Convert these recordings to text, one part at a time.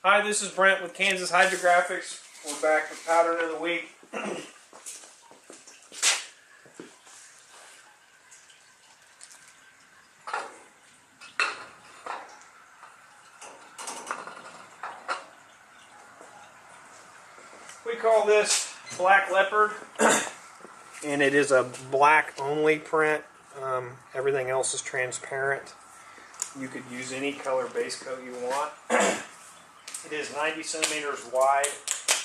Hi, this is Brent with Kansas Hydrographics. We're back with Pattern of the Week. We call this Black Leopard, and it is a black only print. Everything else is transparent. You could use any color base coat you want. It is 90 centimeters wide,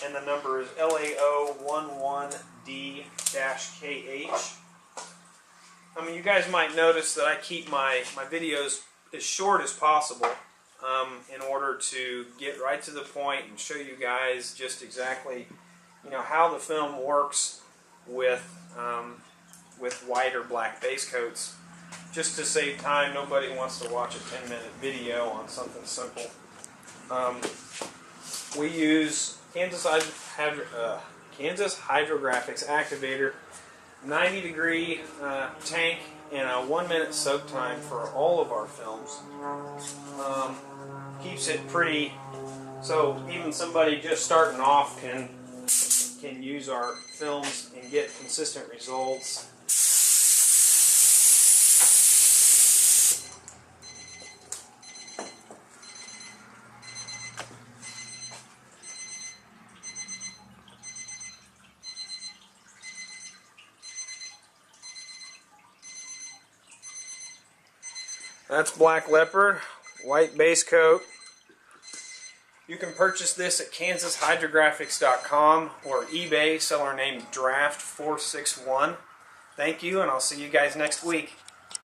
and the number is LAO11D-KH. You guys might notice that I keep my videos as short as possible in order to get right to the point and show you guys just exactly, how the film works with white or black base coats. Just to save time, nobody wants to watch a 10-minute video on something simple. We use Kansas Hydrographics Activator 90-degree tank and a 1-minute soak time for all of our films. Keeps it pretty, so even somebody just starting off can use our films and get consistent results. That's Black Leopard, white base coat. You can purchase this at KansasHydrographics.com or eBay, seller name Draft461. Thank you, and I'll see you guys next week.